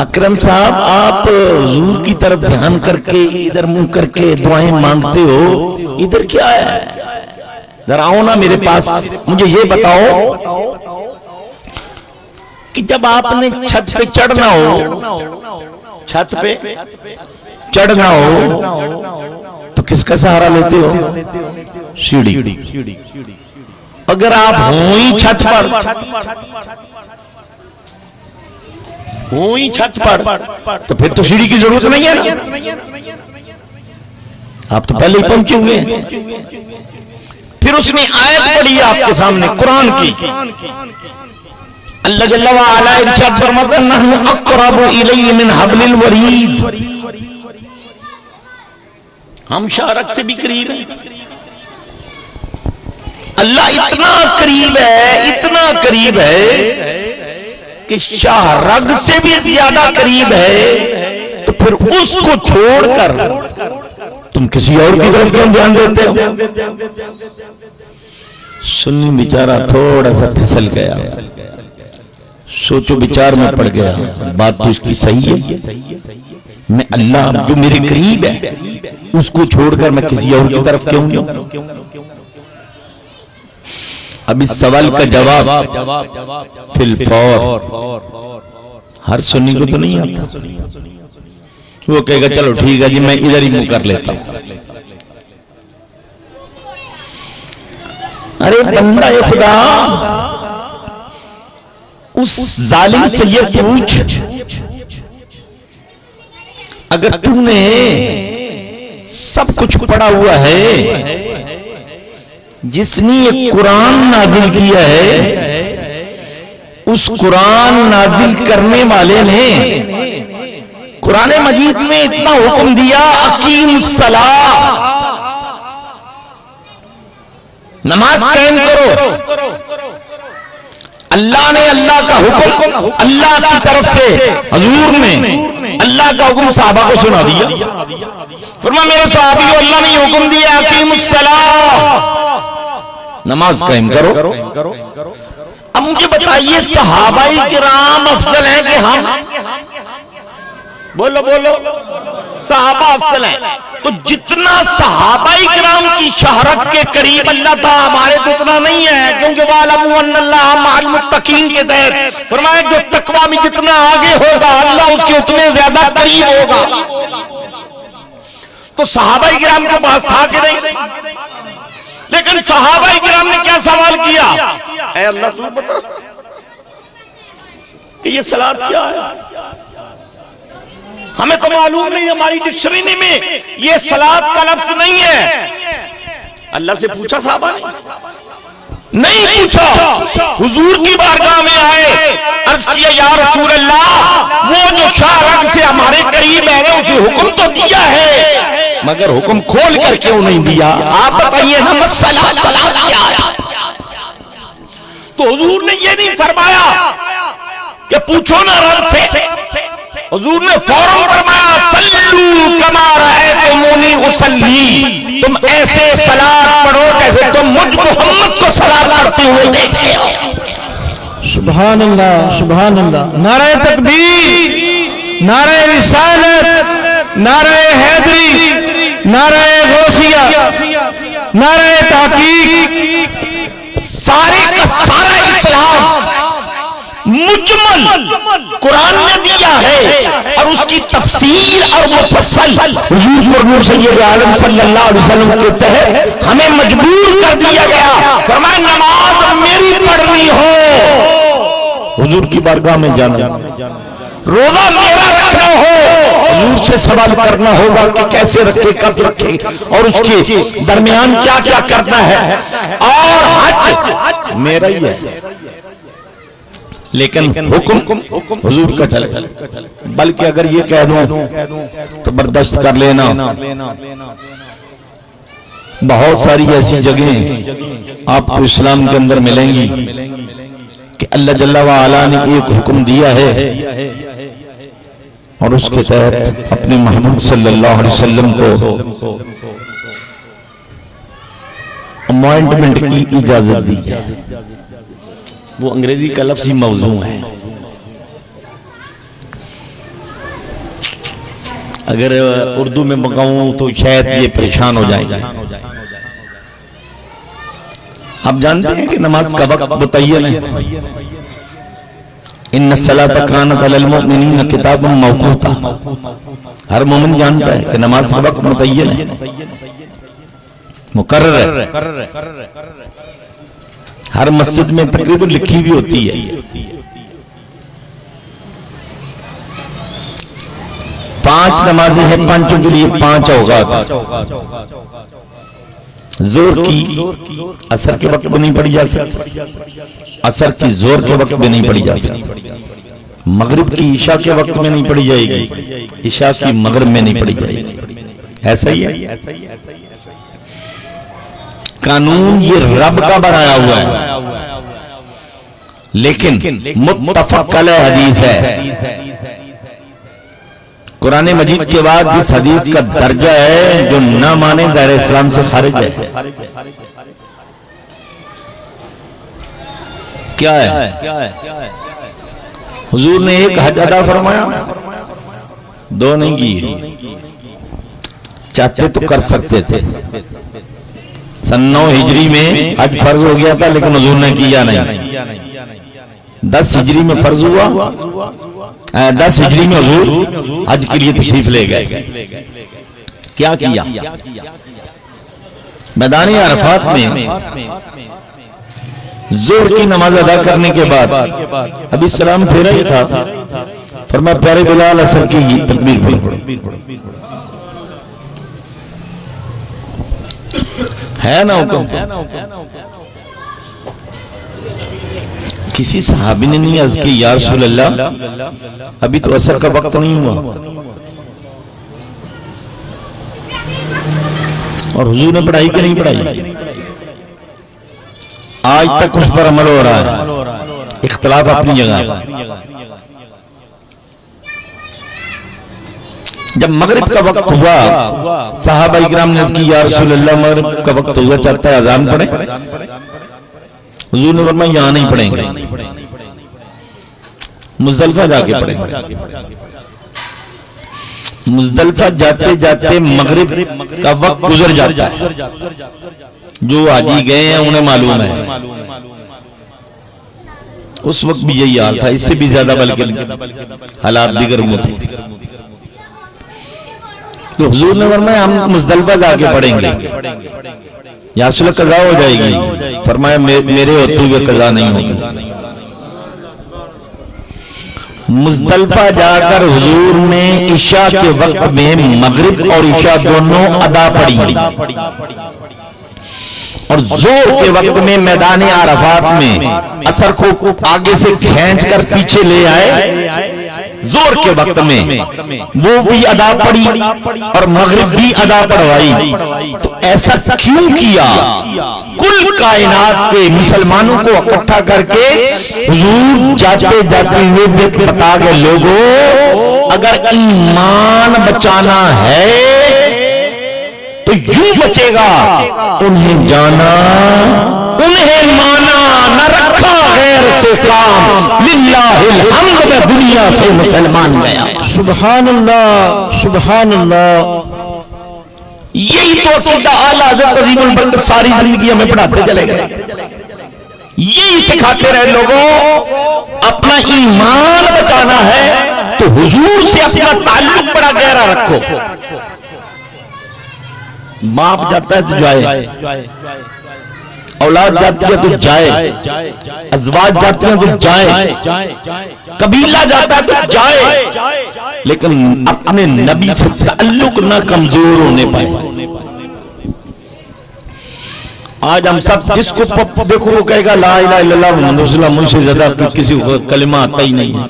अकरम साहब, आप हुजूर की तरफ ध्यान करके इधर मुंह करके दुआएं मांगते हो, इधर क्या है? जरा आओ ना मेरे पास, मुझे ये बताओ कि जब आपने छत पे चढ़ना हो, छत पे चढ़ना हो तो किसका सहारा लेते हो? सीढ़ी। अगर आप हो ही छत पर, तो फिर तो सीढ़ी की जरूरत नहीं है ना, आप तो पहले ही पहुंचे हुए हैं। फिर उसने आयत पढ़ी आपके सामने कुरान की, अल्लाह जल्ला व अला इरशाद फरमाता है, नहनु अक़रबु इलैहि मिन हब्लिल वरीद, हम शारक से भी करीब हैं। अल्लाह इतना करीब है, इतना करीब है कि शाहरग से भी ज्यादा करीब है। तो फिर उसको छोड़कर तुम किसी और की तरफ क्यों ध्यान देते हो? सुन्नी बेचारा थोड़ा सा फिसल गया, सोचो विचार में पड़ गया, बात तो इसकी सही है। मैं अल्लाह जो मेरे करीब है उसको छोड़कर मैं किसी और की तरफ क्यों जाऊं? अब इस सवाल का जवाब फिलफौर हर सुन्नी को तो नहीं आता। वो कहेगा चलो ठीक है जी, मैं इधर ही मुंह कर लेता हूं। अरे बंदा ये खुदा, उस जालिम से ये पूछ, अगर तूने सब कुछ पढ़ा हुआ है, जिसने ये कुरान नाजिल किया है, उस कुरान नाजिल करने वाले ने कुरान मजीद में इतना हुक्म दिया, अकीमुस सलाह, नमाज कायम करो। अल्लाह ने अल्लाह का हुक्म अल्लाह की तरफ से हुजूर ने अल्लाह का हुक्म सहाबा को सुना दिया। फरमाया मेरे सहाबियों, अल्लाह ने हुक्म दिया अकीमुस सलाह, नमाज कायम करो। अब मुझे बताइए, सहाबाई किराम अफजल हैं कि हम? बोलो सहाबा अफजल हैं। तो जितना सहाबाई किराम की शहरत के करीब अल्लाह था, हमारे तो उतना नहीं है, क्योंकि वालमू अन्नल्लाह मअल मुत्तकीन के तहत फरमाया जो तकवा में जितना आगे होगा अल्लाह उसके उतने ज्यादा करीब होगा। तो सहाबाई किराम के पास था कि नहीं? लेकिन सहाबाई किराम ने क्या सवाल किया, ऐ अल्लाह तू बता कि ये सलात क्या है? हमें तो मालूम नहीं, हमारी डिक्शनरी में ये सलात का लफ्ज नहीं है। अल्लाह से पूछा साहबा ने? नहीं पूछा। हुजूर की बारगाह में आए, अर्ज किया या रसूल अल्लाह, वो जो शाहरग से हमारे करीब है उसे हुक्म तो दिया है, मगर हुक्म खोल कर क्यों नहीं दिया? आप बताइए ना, मसला सलात क्या है? तो हुजूर ने ये नहीं फरमाया कि पूछो ना रब से, हुजूर ने फौरन फरमाया सल्लू कमा रअयतुमूनी उसल्ली, तुम ऐसे सलात पढ़ो जैसे तुम मुझ मोहम्मद को सलात पढ़ते हुए देखते हो। सुभान अल्लाह, सुभान अल्लाह। नारे तकबीर, नारे रिसालत, नारे हैदरी, नारे गौसिया, नारे तहकीक, सारे का सारा इस्लाम मुजमल कुरान ने दिया है और उसकी तफसीर और मुफस्सल हुजूर सैयद आलम सल्लल्लाहु अलैहि वसल्लम के तहत हमें मजबूर कर दिया गया। फरमाया नमाज मेरी पढ़नी हो, हुजूर की बारगाह में जाना, रोजा मेरा रखना हो, हुजूर से सवाल करना होगा कि कैसे रखे, कब रखे और उसके दरमियान क्या क्या करना है, और हज मेरा ही है। लेकिन हुक्म हुजूर का चले, बल्कि अगर ये कह दूं तो बर्दाश्त कर लेना। बहुत सारी ऐसी जगहें आपको इस्लाम के अंदर मिलेंगी कि अल्लाह जल्ला व अला ने एक हुक्म दिया है और उसके तहत अपने महबूब सल्लल्लाहु अलैहि वसल्लम को अपॉइंटमेंट की इजाजत दी है। वो अंग्रेजी का लफ्ज़ ही मौजू है। अगर उर्दू में मंगाऊं तो शायद ये परेशान हो जाएगा। आप जानते हैं कि नमाज का वक्त मुतय्यन है। इन्ना सलाता कानत अलल मुमिनीना किताबन मौकूता। हर मोमिन जानता है कि नमाज का वक्त मुतय्यन है, मुकर्रर है। हर मस्जिद में तकरीबन लिखी भी होती है। 5 नमाजें हैं, 5 के लिए 5 औकात। जोर की असर के वक्त में नहीं पढ़ी जा सकती, असर की जोर के वक्त में नहीं पढ़ी जा सकती, मगरिब की ईशा के वक्त में नहीं पढ़ी जाएगी, ईशा की मगरिब में नहीं पढ़ी जाएगी। ऐसा ही है। कानून ये रब का बनाया हुआ है, लेकिन मुत्तफक अलैह हदीस है। कुरान मजीद के बाद इस हदीस का दर्जा है जो ना माने दायरे इस्लाम से खारिज है। क्या है? हुजूर ने एक हज अदा फरमाया, 2 नहीं की। चाहते तो कर सकते थे। सन 9 हिजरी में हज फर्ज हो गया था, लेकिन हुजूर ने किया नहीं। 10 हिजरी में फर्ज हुआ, 10 हिजरी में हुजूर हज के लिए तशरीफ ले गए। क्या किया? मैदान अरफात में जोर की नमाज अदा करने के बाद अभी सलाम फेरा ही था, फरमाया प्यारे बिलाल असर की तकबीर पढ़ो। है ना हुक्म? किसी सहाबी ने नहीं अर्ज की, या रसूल अल्लाह अभी तो असर का वक्त नहीं हुआ। और हुजूर ने पढ़ाई कि नहीं पढ़ाई? आज तक उस पर अमल हो रहा है, इख्तिलाफ अपनी जगह। जब मगरिब का वक्त हुआ, सहाबा इकराम ने अर्ज की, या रसूल अल्लाह मगरिब का वक्त हुआ, चाहता है अजान पढ़े। हुजूर ने फरमाया यहां नहीं पढ़ेंगे, मुज़दलिफा जाके पढ़ेंगे। मुज़दलिफा जाते जाते मगरिब का वक्त गुजर जाता है। जो हाजी गए हैं उन्हें मालूम है, उस वक्त भी यही हाल था, इससे भी ज्यादा बल्कि हालात दिगर थे। तो हुजूर ने फरमाया हम मुज़दलिफा जाके पढ़ेंगे, या रसूल कज़ा हो जाएगी। फरमाया मेरे होते हुए कज़ा नहीं होगी। मुज़दलिफा जाकर हुजूर ने ईशा के वक्त में मगरिब और ईशा दोनों अदा पढ़ी, और जोर के वक्त में मैदान अरफात में असर को आगे से खींचकर पीछे ले आए। जोर के वक्त में वो भी अदा पड़ी और मगरिब भी अदा पढ़वाई। तो ऐसा क्यों किया? कुल कायनात के मुसलमानों को इकट्ठा करके हुजूर जाते जाते हुए बता गए, लोगों अगर ईमान बचाना है तो यूं बचेगा, उन्हें जाना उन्हें माना, न रखा गैर से काम, लिल्लाहिल हम्द में दुनिया से मुसलमान गया। सुभान अल्लाह, सुभान अल्लाह। यही तो अकीदा आला हज़रत अज़ीमुल बरकत सारी जिंदगी हमें पढ़ाते चले गए, यही सिखाते रहे लोगों अपना ईमान बचाना है तो हुजूर से अपना ताल्लुक बड़ा गहरा रखो। बाप जाता है तो जाए, औलाद जाती है तो जाए, अज़वाज जाती है तो जाए, कबीला जाता है तो जाए, लेकिन अपने नबी से ताल्लुक ना कमजोर होने पाए। आज हम सब जिसको देखो वो कहेगा ला इलाहा इल्लल्लाह मुहम्मद रसूलुल्लाह, मुझसे ज्यादा किसी को कलिमा आता ही नहीं है।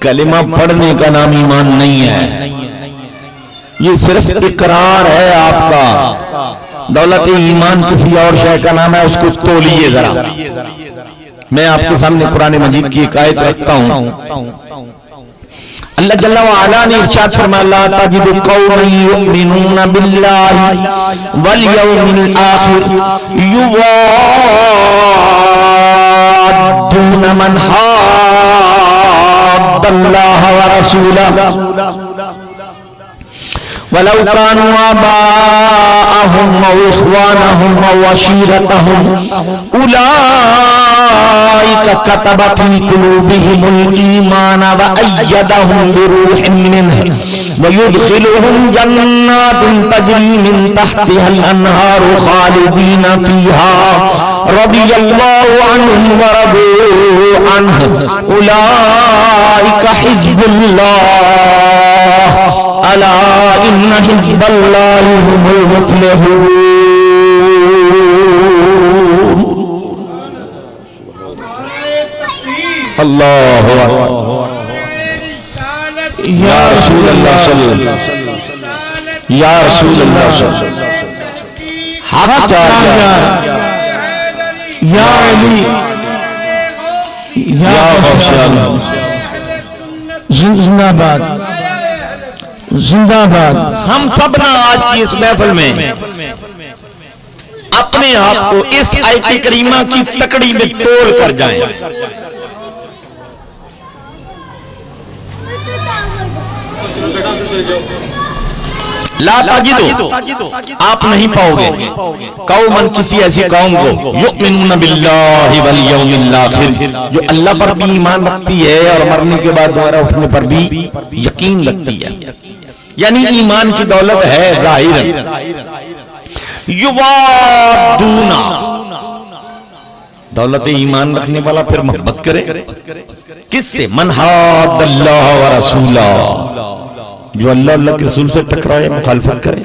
कलिमा पढ़ने का नाम ईमान नहीं है, ये सिर्फ इकरार है आपका। दौलत ईमान किसी और शय का नाम है, उसको तोलिए जरा। मैं आपके सामने कुरान मजीद की एक आयत रखता हूं। अल्लाह जल्ला व अला ने इरशाद फरमाया, ला तजिदु कौमन युमिनूना बिल्लाहि वल यौमिल आखिर युवाद्दूना मन हाद्द वाद्दल्लाह व रसूलहु वलौ कानू आबाअहुम व इख्वानहुम व अशीरतहुम उलाइका कतब फी कुलूबिहिमुल ईमान व अय्यदहुम बिरूहिन मिन्हु व युदखिलुहुम जन्नातिन तजरी मिन तहतिहल अन्हारु खालिदीन फीहा रदियल्लाहु अन्हुम व रदू अन्हु उलाइका हिज़्बुल्लाह अला इन्ना हिज़्बल्लाहि हुमुल मुफ्लिहून। अल्लाहु अकबर। या रसूल अल्लाह सल्लल्लाहु अलैहि वसल्लम, या रसूल अल्लाह सल्लल्लाहु अलैहि वसल्लम, हक चाहिए, या अली, या गौसियाल, जिंदाबाद जिंदाबाद। हम सब ना आज की इस महफिल में अपने आप को इस आयत करीमा की तकड़ी में तोड़ कर जाएं। ला ताजिदो, आप नहीं पाओगे कौमन किसी ऐसी कौम को युमिनून बिल्लाहि वल यौमिल आखिर, जो अल्लाह पर भी ईमान रखती है और मरने के बाद दोबारा उठने पर भी यकीन रखती है, यानी ईमान की दौलत है जाहिर। युवादूना, दौलत ईमान रखने वाला फिर मोहब्बत करे किससे? मन हादल्लाह व रसूला, जो अल्लाह के रसूल से टकराए, मुखालफत करे।